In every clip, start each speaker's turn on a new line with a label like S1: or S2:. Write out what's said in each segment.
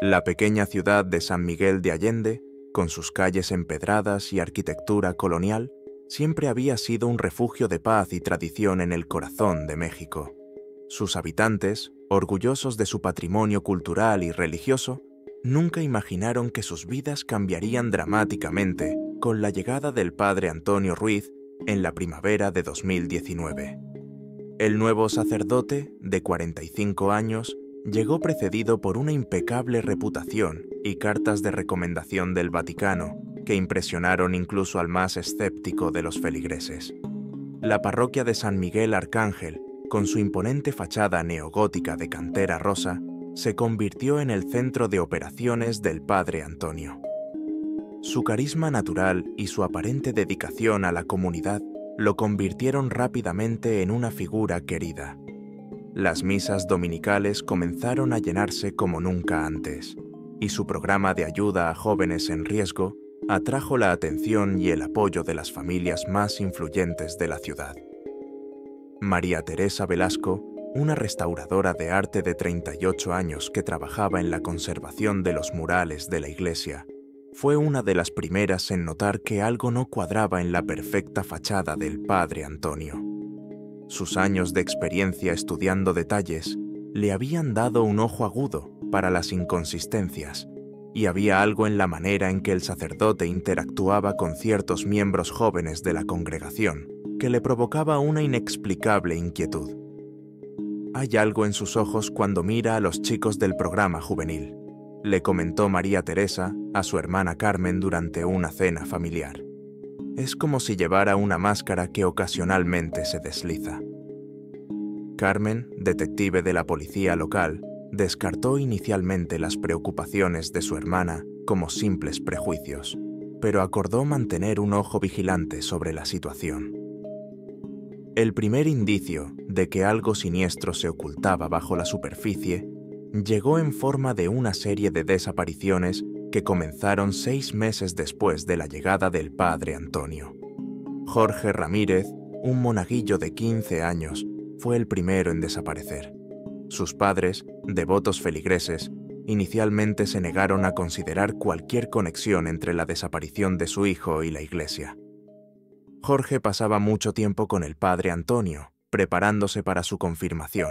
S1: La pequeña ciudad de San Miguel de Allende, con sus calles empedradas y arquitectura colonial, siempre había sido un refugio de paz y tradición en el corazón de México. Sus habitantes, orgullosos de su patrimonio cultural y religioso, nunca imaginaron que sus vidas cambiarían dramáticamente con la llegada del padre Antonio Ruiz en la primavera de 2019. El nuevo sacerdote, de 45 años, llegó precedido por una impecable reputación y cartas de recomendación del Vaticano que impresionaron incluso al más escéptico de los feligreses. La parroquia de San Miguel Arcángel, con su imponente fachada neogótica de cantera rosa, se convirtió en el centro de operaciones del padre Antonio. Su carisma natural y su aparente dedicación a la comunidad lo convirtieron rápidamente en una figura querida. Las misas dominicales comenzaron a llenarse como nunca antes, y su programa de ayuda a jóvenes en riesgo atrajo la atención y el apoyo de las familias más influyentes de la ciudad. María Teresa Velasco, una restauradora de arte de 38 años que trabajaba en la conservación de los murales de la iglesia, fue una de las primeras en notar que algo no cuadraba en la perfecta fachada del padre Antonio. Sus años de experiencia estudiando detalles le habían dado un ojo agudo para las inconsistencias, y había algo en la manera en que el sacerdote interactuaba con ciertos miembros jóvenes de la congregación que le provocaba una inexplicable inquietud. «Hay algo en sus ojos cuando mira a los chicos del programa juvenil», le comentó María Teresa a su hermana Carmen durante una cena familiar. «Es como si llevara una máscara que ocasionalmente se desliza». Carmen, detective de la policía local, descartó inicialmente las preocupaciones de su hermana como simples prejuicios, pero acordó mantener un ojo vigilante sobre la situación. El primer indicio de que algo siniestro se ocultaba bajo la superficie llegó en forma de una serie de desapariciones que comenzaron 6 meses después de la llegada del padre Antonio. Jorge Ramírez, un monaguillo de 15 años, fue el primero en desaparecer. Sus padres, devotos feligreses, inicialmente se negaron a considerar cualquier conexión entre la desaparición de su hijo y la iglesia. Jorge pasaba mucho tiempo con el padre Antonio, preparándose para su confirmación,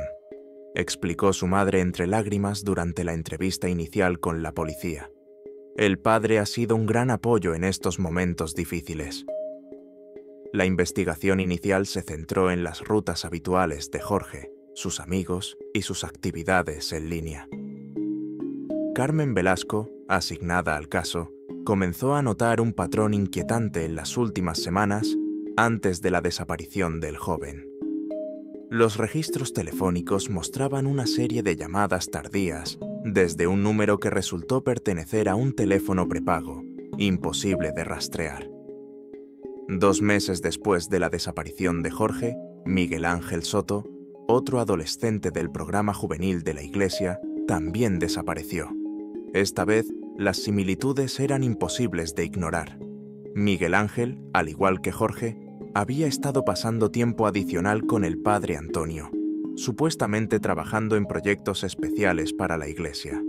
S1: explicó su madre entre lágrimas durante la entrevista inicial con la policía. El padre ha sido un gran apoyo en estos momentos difíciles. La investigación inicial se centró en las rutas habituales de Jorge, sus amigos y sus actividades en línea. Carmen Velasco, asignada al caso, comenzó a notar un patrón inquietante en las últimas semanas antes de la desaparición del joven. Los registros telefónicos mostraban una serie de llamadas tardías desde un número que resultó pertenecer a un teléfono prepago, imposible de rastrear. 2 meses después de la desaparición de Jorge, Miguel Ángel Soto, otro adolescente del programa juvenil de la iglesia, también desapareció. Esta vez, las similitudes eran imposibles de ignorar. Miguel Ángel, al igual que Jorge, había estado pasando tiempo adicional con el padre Antonio, supuestamente trabajando en proyectos especiales para la iglesia.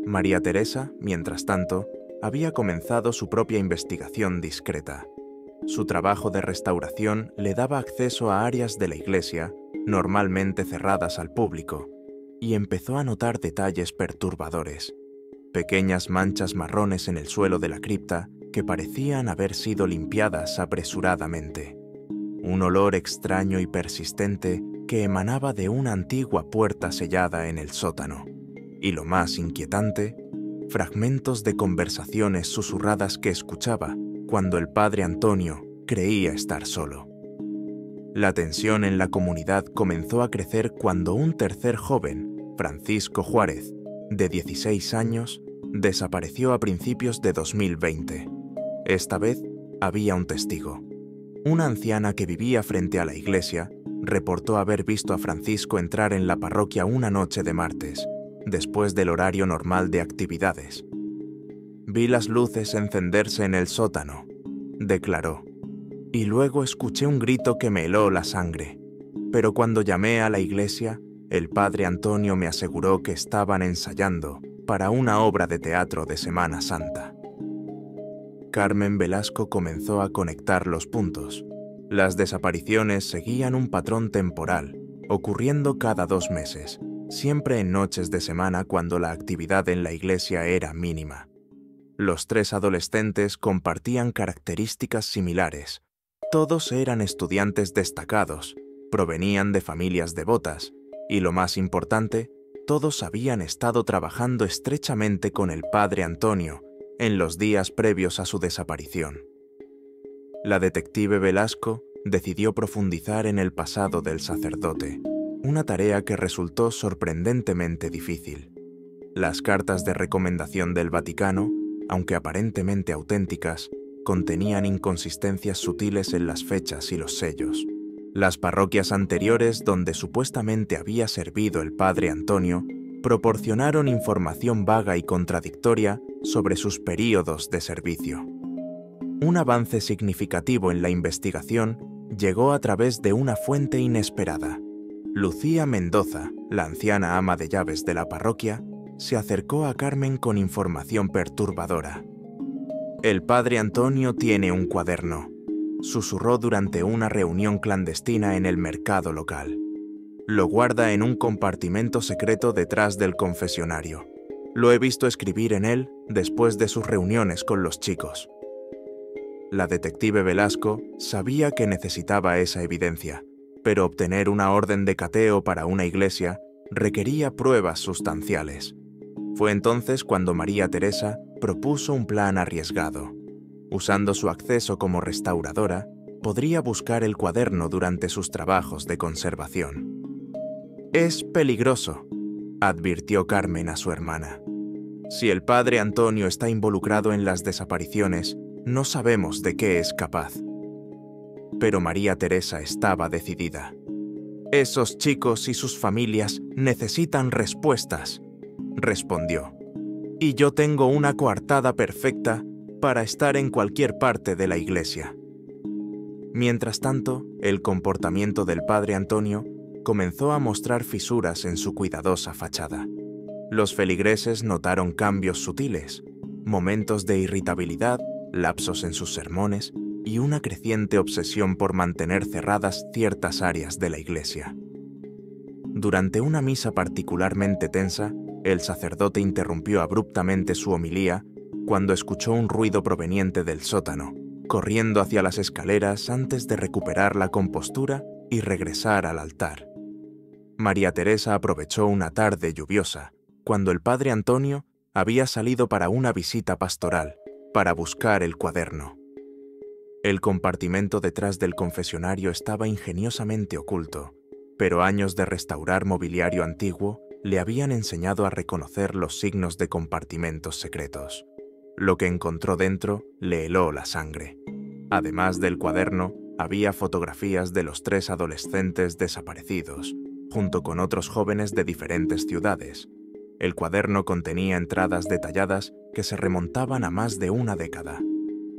S1: María Teresa, mientras tanto, había comenzado su propia investigación discreta. Su trabajo de restauración le daba acceso a áreas de la iglesia normalmente cerradas al público, y empezó a notar detalles perturbadores. Pequeñas manchas marrones en el suelo de la cripta que parecían haber sido limpiadas apresuradamente. Un olor extraño y persistente que emanaba de una antigua puerta sellada en el sótano. Y lo más inquietante, fragmentos de conversaciones susurradas que escuchaba cuando el padre Antonio creía estar solo. La tensión en la comunidad comenzó a crecer cuando un tercer joven, Francisco Juárez, de 16 años, desapareció a principios de 2020. Esta vez había un testigo. Una anciana que vivía frente a la iglesia reportó haber visto a Francisco entrar en la parroquia una noche de martes, después del horario normal de actividades. «Vi las luces encenderse en el sótano», declaró, «y luego escuché un grito que me heló la sangre. Pero cuando llamé a la iglesia, el padre Antonio me aseguró que estaban ensayando para una obra de teatro de Semana Santa. Carmen Velasco comenzó a conectar los puntos. Las desapariciones seguían un patrón temporal, ocurriendo cada 2 meses, siempre en noches de semana cuando la actividad en la iglesia era mínima. Los 3 adolescentes compartían características similares. Todos eran estudiantes destacados, provenían de familias devotas, y lo más importante, todos habían estado trabajando estrechamente con el padre Antonio en los días previos a su desaparición. La detective Velasco decidió profundizar en el pasado del sacerdote, una tarea que resultó sorprendentemente difícil. Las cartas de recomendación del Vaticano, aunque aparentemente auténticas, contenían inconsistencias sutiles en las fechas y los sellos. Las parroquias anteriores donde supuestamente había servido el padre Antonio proporcionaron información vaga y contradictoria sobre sus períodos de servicio. Un avance significativo en la investigación llegó a través de una fuente inesperada. Lucía Mendoza, la anciana ama de llaves de la parroquia, se acercó a Carmen con información perturbadora. «El padre Antonio tiene un cuaderno», susurró durante una reunión clandestina en el mercado local. «Lo guarda en un compartimento secreto detrás del confesionario. Lo he visto escribir en él después de sus reuniones con los chicos». La detective Velasco sabía que necesitaba esa evidencia, pero obtener una orden de cateo para una iglesia requería pruebas sustanciales. Fue entonces cuando María Teresa propuso un plan arriesgado. Usando su acceso como restauradora, podría buscar el cuaderno durante sus trabajos de conservación. «Es peligroso», advirtió Carmen a su hermana. «Si el padre Antonio está involucrado en las desapariciones, no sabemos de qué es capaz». Pero María Teresa estaba decidida. «Esos chicos y sus familias necesitan respuestas», respondió. «Y yo tengo una coartada perfecta para estar en cualquier parte de la iglesia». Mientras tanto, el comportamiento del padre Antonio comenzó a mostrar fisuras en su cuidadosa fachada. Los feligreses notaron cambios sutiles, momentos de irritabilidad, lapsos en sus sermones y una creciente obsesión por mantener cerradas ciertas áreas de la iglesia. Durante una misa particularmente tensa, el sacerdote interrumpió abruptamente su homilía cuando escuchó un ruido proveniente del sótano, corriendo hacia las escaleras antes de recuperar la compostura y regresar al altar. María Teresa aprovechó una tarde lluviosa, cuando el padre Antonio había salido para una visita pastoral, para buscar el cuaderno. El compartimento detrás del confesionario estaba ingeniosamente oculto, pero años de restaurar mobiliario antiguo le habían enseñado a reconocer los signos de compartimentos secretos. Lo que encontró dentro le heló la sangre. Además del cuaderno, había fotografías de los 3 adolescentes desaparecidos, junto con otros jóvenes de diferentes ciudades. El cuaderno contenía entradas detalladas que se remontaban a más de una década.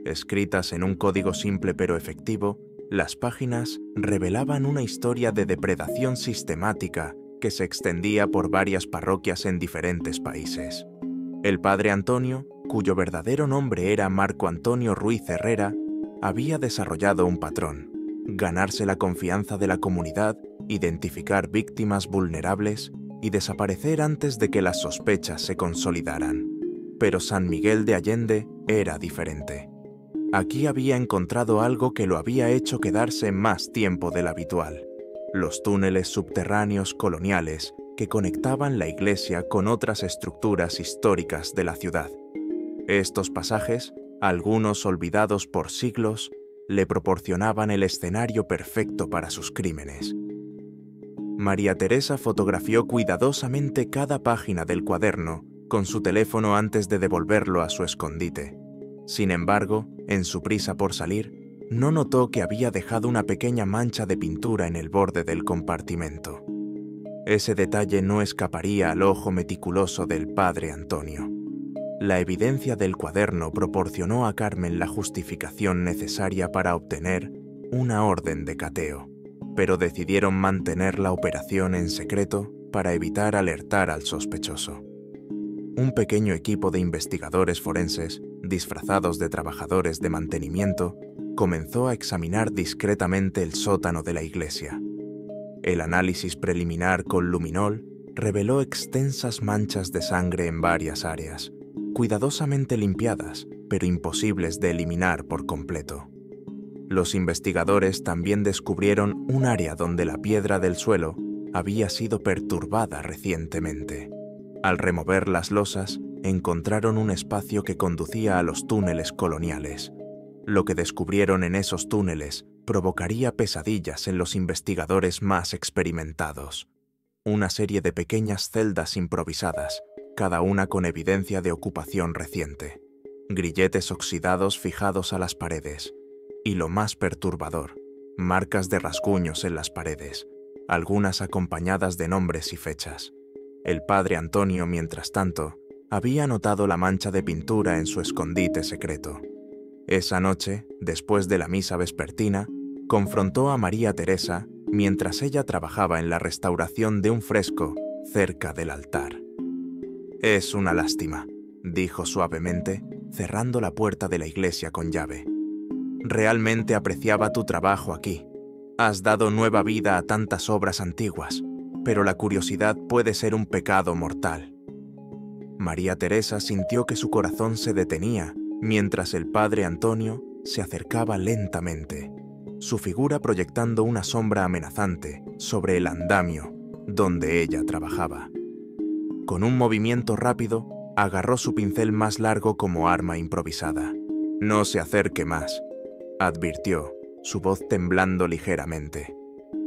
S1: Escritas en un código simple pero efectivo, las páginas revelaban una historia de depredación sistemática que se extendía por varias parroquias en diferentes países. El padre Antonio, cuyo verdadero nombre era Marco Antonio Ruiz Herrera, había desarrollado un patrón: ganarse la confianza de la comunidad, identificar víctimas vulnerables y desaparecer antes de que las sospechas se consolidaran. Pero San Miguel de Allende era diferente. Aquí había encontrado algo que lo había hecho quedarse más tiempo del habitual: los túneles subterráneos coloniales que conectaban la iglesia con otras estructuras históricas de la ciudad. Estos pasajes, algunos olvidados por siglos, le proporcionaban el escenario perfecto para sus crímenes. María Teresa fotografió cuidadosamente cada página del cuaderno con su teléfono antes de devolverlo a su escondite. Sin embargo, en su prisa por salir, no notó que había dejado una pequeña mancha de pintura en el borde del compartimento. Ese detalle no escaparía al ojo meticuloso del padre Antonio. La evidencia del cuaderno proporcionó a Carmen la justificación necesaria para obtener una orden de cateo, pero decidieron mantener la operación en secreto para evitar alertar al sospechoso. un pequeño equipo de investigadores forenses, disfrazados de trabajadores de mantenimiento, comenzó a examinar discretamente el sótano de la iglesia. El análisis preliminar con luminol reveló extensas manchas de sangre en varias áreas, cuidadosamente limpiadas, pero imposibles de eliminar por completo. Los investigadores también descubrieron un área donde la piedra del suelo había sido perturbada recientemente. Al remover las losas, encontraron un espacio que conducía a los túneles coloniales. Lo que descubrieron en esos túneles provocaría pesadillas en los investigadores más experimentados. Una serie de pequeñas celdas improvisadas, cada una con evidencia de ocupación reciente. Grilletes oxidados fijados a las paredes. Y lo más perturbador, marcas de rasguños en las paredes, algunas acompañadas de nombres y fechas. El padre Antonio, mientras tanto, había notado la mancha de pintura en su escondite secreto. Esa noche, después de la misa vespertina, confrontó a María Teresa mientras ella trabajaba en la restauración de un fresco cerca del altar. «Es una lástima», dijo suavemente, cerrando la puerta de la iglesia con llave. «Realmente apreciaba tu trabajo aquí. Has dado nueva vida a tantas obras antiguas, pero la curiosidad puede ser un pecado mortal». María Teresa sintió que su corazón se detenía mientras el padre Antonio se acercaba lentamente, su figura proyectando una sombra amenazante sobre el andamio donde ella trabajaba. Con un movimiento rápido, agarró su pincel más largo como arma improvisada. «No se acerque más», advirtió, su voz temblando ligeramente.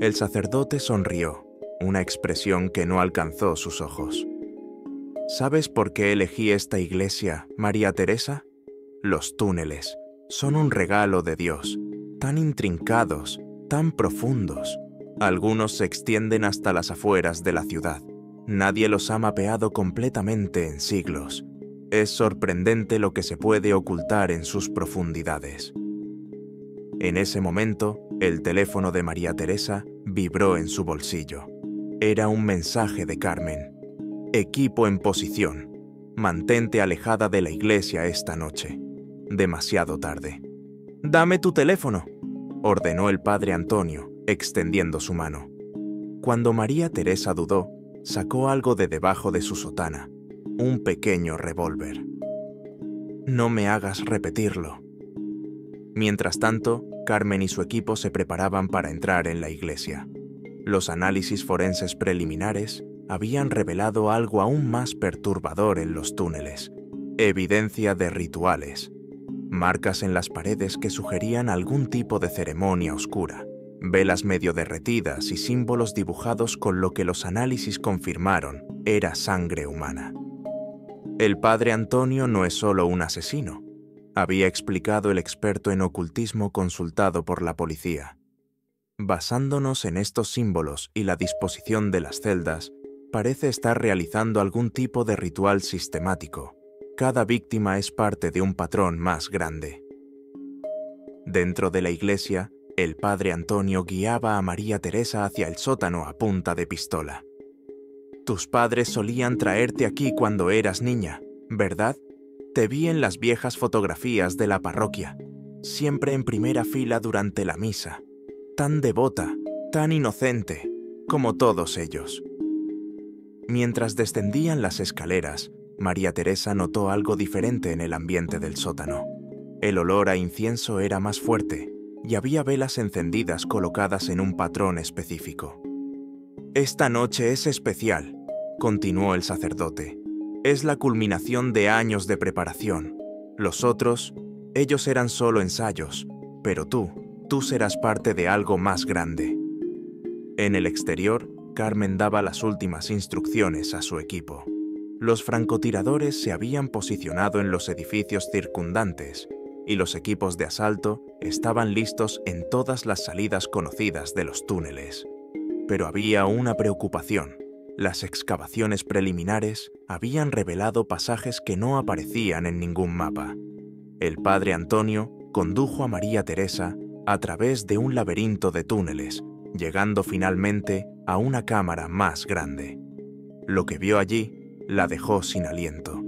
S1: El sacerdote sonrió, una expresión que no alcanzó sus ojos. «¿Sabes por qué elegí esta iglesia, María Teresa? Los túneles son un regalo de Dios, tan intrincados, tan profundos. Algunos se extienden hasta las afueras de la ciudad. Nadie los ha mapeado completamente en siglos. Es sorprendente lo que se puede ocultar en sus profundidades». En ese momento, el teléfono de María Teresa vibró en su bolsillo. Era un mensaje de Carmen. «Equipo en posición. Mantente alejada de la iglesia esta noche. Demasiado tarde». «Dame tu teléfono», ordenó el padre Antonio, extendiendo su mano. Cuando María Teresa dudó, sacó algo de debajo de su sotana, un pequeño revólver. «No me hagas repetirlo». Mientras tanto, Carmen y su equipo se preparaban para entrar en la iglesia. Los análisis forenses preliminares habían revelado algo aún más perturbador en los túneles: evidencia de rituales, marcas en las paredes que sugerían algún tipo de ceremonia oscura, velas medio derretidas y símbolos dibujados con lo que los análisis confirmaron era sangre humana. El padre Antonio no es solo un asesino, había explicado el experto en ocultismo consultado por la policía. Basándonos en estos símbolos y la disposición de las celdas, parece estar realizando algún tipo de ritual sistemático. Cada víctima es parte de un patrón más grande. Dentro de la iglesia, el padre Antonio guiaba a María Teresa hacia el sótano a punta de pistola. «Tus padres solían traerte aquí cuando eras niña, ¿verdad? Te vi en las viejas fotografías de la parroquia, siempre en primera fila durante la misa, tan devota, tan inocente, como todos ellos». Mientras descendían las escaleras, María Teresa notó algo diferente en el ambiente del sótano. El olor a incienso era más fuerte y había velas encendidas colocadas en un patrón específico. «Esta noche es especial», continuó el sacerdote. «Es la culminación de años de preparación. Los otros, ellos eran solo ensayos, pero tú serás parte de algo más grande». En el exterior, Carmen daba las últimas instrucciones a su equipo. Los francotiradores se habían posicionado en los edificios circundantes y los equipos de asalto estaban listos en todas las salidas conocidas de los túneles. Pero había una preocupación. Las excavaciones preliminares habían revelado pasajes que no aparecían en ningún mapa. El padre Antonio condujo a María Teresa a través de un laberinto de túneles, llegando finalmente a una cámara más grande. Lo que vio allí La dejó sin aliento.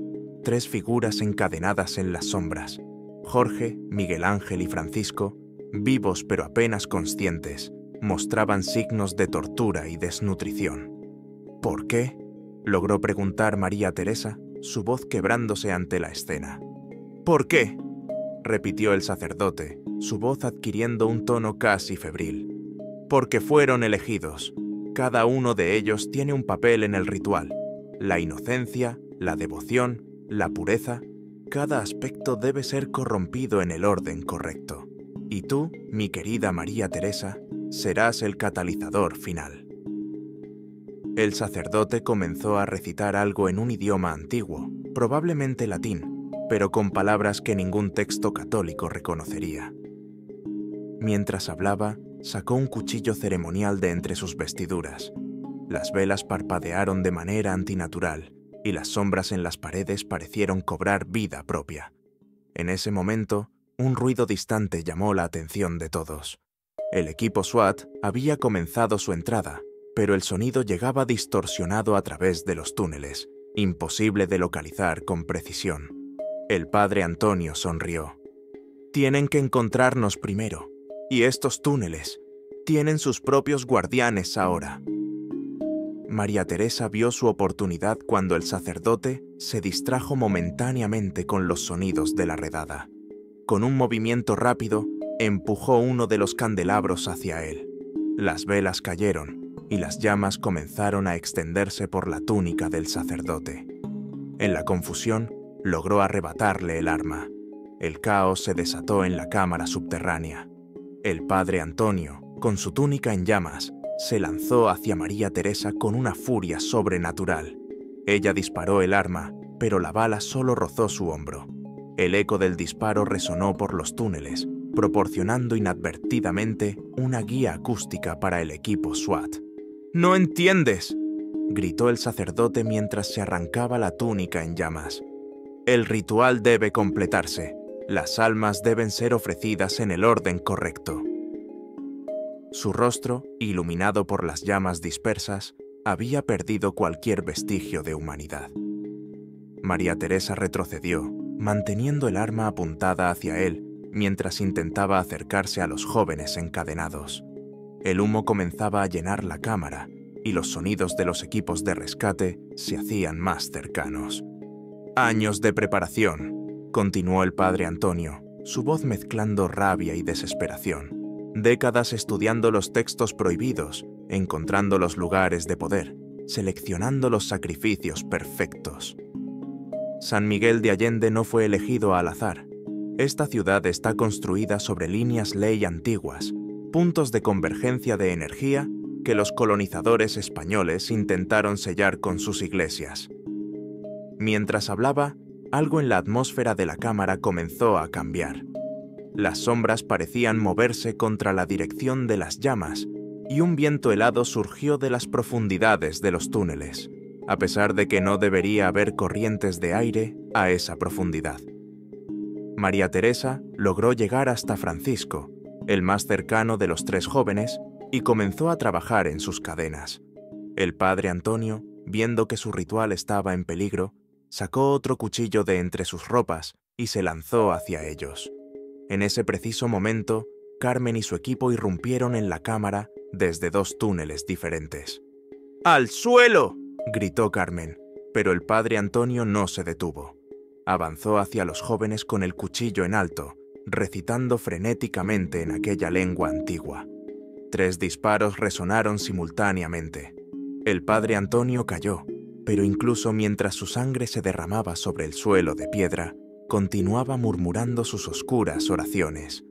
S1: 3 figuras encadenadas en las sombras. Jorge, Miguel Ángel y Francisco, vivos pero apenas conscientes, mostraban signos de tortura y desnutrición. ¿Por qué?, logró preguntar María Teresa, su voz quebrándose ante la escena. ¿Por qué?, repitió el sacerdote, su voz adquiriendo un tono casi febril. Porque fueron elegidos. Cada uno de ellos tiene un papel en el ritual. La inocencia, la devoción, la pureza, cada aspecto debe ser corrompido en el orden correcto. Y tú, mi querida María Teresa, serás el catalizador final. El sacerdote comenzó a recitar algo en un idioma antiguo, probablemente latín, pero con palabras que ningún texto católico reconocería. Mientras hablaba, sacó un cuchillo ceremonial de entre sus vestiduras. Las velas parpadearon de manera antinatural y las sombras en las paredes parecieron cobrar vida propia. En ese momento, un ruido distante llamó la atención de todos. El equipo SWAT había comenzado su entrada, pero el sonido llegaba distorsionado a través de los túneles, imposible de localizar con precisión. El padre Antonio sonrió. Tienen que encontrarnos primero, y estos túneles tienen sus propios guardianes ahora. María Teresa vio su oportunidad cuando el sacerdote se distrajo momentáneamente con los sonidos de la redada. Con un movimiento rápido, empujó uno de los candelabros hacia él. Las velas cayeron y las llamas comenzaron a extenderse por la túnica del sacerdote. En la confusión, logró arrebatarle el arma. El caos se desató en la cámara subterránea. El padre Antonio, con su túnica en llamas, se lanzó hacia María Teresa con una furia sobrenatural. Ella disparó el arma, pero la bala solo rozó su hombro. El eco del disparo resonó por los túneles, proporcionando inadvertidamente una guía acústica para el equipo SWAT. «¡No entiendes!», gritó el sacerdote mientras se arrancaba la túnica en llamas. «El ritual debe completarse. Las almas deben ser ofrecidas en el orden correcto». Su rostro, iluminado por las llamas dispersas, había perdido cualquier vestigio de humanidad. María Teresa retrocedió, manteniendo el arma apuntada hacia él mientras intentaba acercarse a los jóvenes encadenados. El humo comenzaba a llenar la cámara y los sonidos de los equipos de rescate se hacían más cercanos. «Años de preparación», continuó el padre Antonio, su voz mezclando rabia y desesperación. «Décadas estudiando los textos prohibidos, encontrando los lugares de poder, seleccionando los sacrificios perfectos. San Miguel de Allende no fue elegido al azar. Esta ciudad está construida sobre líneas ley antiguas, puntos de convergencia de energía que los colonizadores españoles intentaron sellar con sus iglesias». Mientras hablaba, algo en la atmósfera de la cámara comenzó a cambiar. Las sombras parecían moverse contra la dirección de las llamas y un viento helado surgió de las profundidades de los túneles, a pesar de que no debería haber corrientes de aire a esa profundidad. María Teresa logró llegar hasta Francisco, el más cercano de los 3 jóvenes, y comenzó a trabajar en sus cadenas. El padre Antonio, viendo que su ritual estaba en peligro, sacó otro cuchillo de entre sus ropas y se lanzó hacia ellos. En ese preciso momento, Carmen y su equipo irrumpieron en la cámara desde 2 túneles diferentes. «¡Al suelo!», gritó Carmen, pero el padre Antonio no se detuvo. Avanzó hacia los jóvenes con el cuchillo en alto, recitando frenéticamente en aquella lengua antigua. 3 disparos resonaron simultáneamente. El padre Antonio cayó, pero incluso mientras su sangre se derramaba sobre el suelo de piedra, continuaba murmurando sus oscuras oraciones.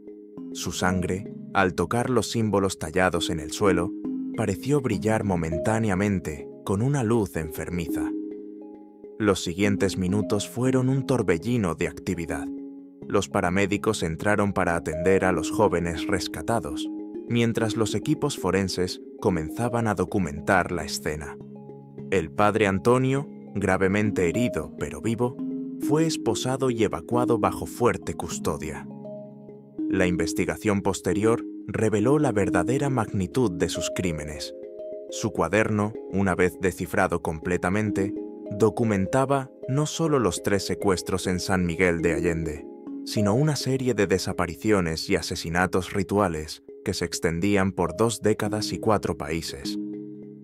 S1: Su sangre, al tocar los símbolos tallados en el suelo, pareció brillar momentáneamente con una luz enfermiza. Los siguientes minutos fueron un torbellino de actividad. Los paramédicos entraron para atender a los jóvenes rescatados, mientras los equipos forenses comenzaban a documentar la escena. El padre Antonio, gravemente herido pero vivo, fue esposado y evacuado bajo fuerte custodia. La investigación posterior reveló la verdadera magnitud de sus crímenes. Su cuaderno, una vez descifrado completamente, documentaba no solo los 3 secuestros en San Miguel de Allende, sino una serie de desapariciones y asesinatos rituales que se extendían por 2 décadas y 4 países.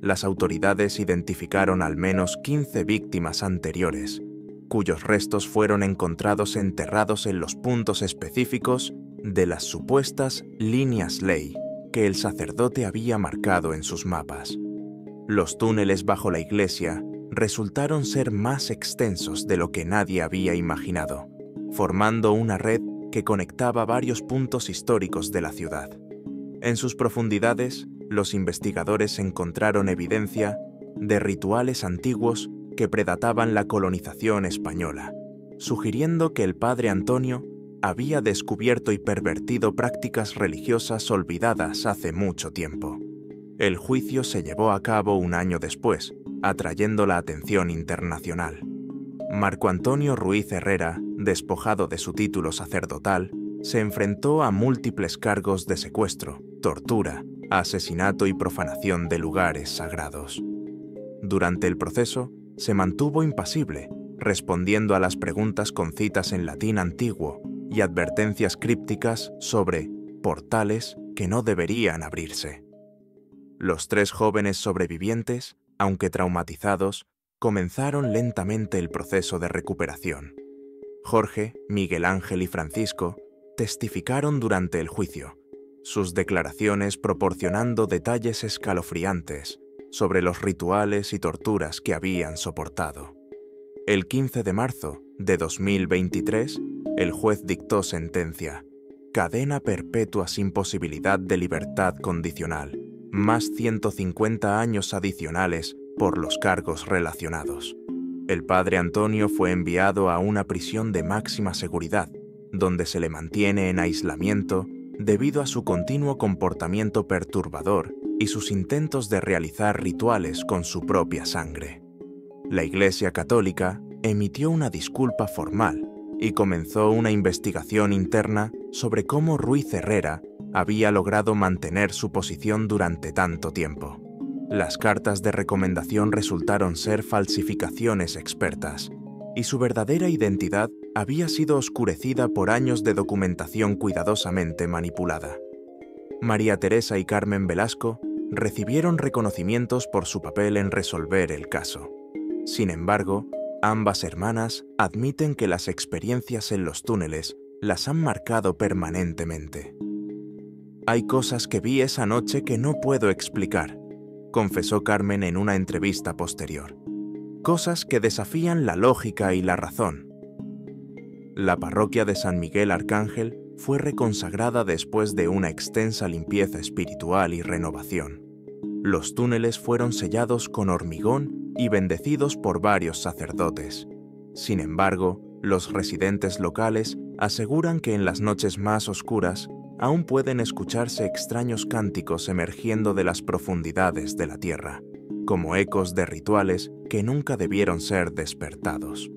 S1: Las autoridades identificaron al menos 15 víctimas anteriores, cuyos restos fueron encontrados enterrados en los puntos específicos de las supuestas líneas ley que el sacerdote había marcado en sus mapas. Los túneles bajo la iglesia resultaron ser más extensos de lo que nadie había imaginado, formando una red que conectaba varios puntos históricos de la ciudad. En sus profundidades, los investigadores encontraron evidencia de rituales antiguos que predataban la colonización española, sugiriendo que el padre Antonio había descubierto y pervertido prácticas religiosas olvidadas hace mucho tiempo. El juicio se llevó a cabo un año después, atrayendo la atención internacional. Marco Antonio Ruiz Herrera, despojado de su título sacerdotal, se enfrentó a múltiples cargos de secuestro, tortura, asesinato y profanación de lugares sagrados. Durante el proceso, se mantuvo impasible, respondiendo a las preguntas con citas en latín antiguo y advertencias crípticas sobre portales que no deberían abrirse. Los 3 jóvenes sobrevivientes, aunque traumatizados, comenzaron lentamente el proceso de recuperación. Jorge, Miguel Ángel y Francisco testificaron durante el juicio, sus declaraciones proporcionando detalles escalofriantes sobre los rituales y torturas que habían soportado. El 15 de marzo de 2023, el juez dictó sentencia: cadena perpetua sin posibilidad de libertad condicional, más 150 años adicionales por los cargos relacionados. El padre Antonio fue enviado a una prisión de máxima seguridad, donde se le mantiene en aislamiento debido a su continuo comportamiento perturbador y sus intentos de realizar rituales con su propia sangre. La Iglesia Católica emitió una disculpa formal y comenzó una investigación interna sobre cómo Ruiz Herrera había logrado mantener su posición durante tanto tiempo. Las cartas de recomendación resultaron ser falsificaciones expertas, y su verdadera identidad había sido oscurecida por años de documentación cuidadosamente manipulada. María Teresa y Carmen Velasco recibieron reconocimientos por su papel en resolver el caso. Sin embargo, ambas hermanas admiten que las experiencias en los túneles las han marcado permanentemente. «Hay cosas que vi esa noche que no puedo explicar», confesó Carmen en una entrevista posterior. «Cosas que desafían la lógica y la razón». La parroquia de San Miguel Arcángel fue reconsagrada después de una extensa limpieza espiritual y renovación. Los túneles fueron sellados con hormigón y bendecidos por varios sacerdotes. Sin embargo, los residentes locales aseguran que en las noches más oscuras aún pueden escucharse extraños cánticos emergiendo de las profundidades de la tierra, como ecos de rituales que nunca debieron ser despertados.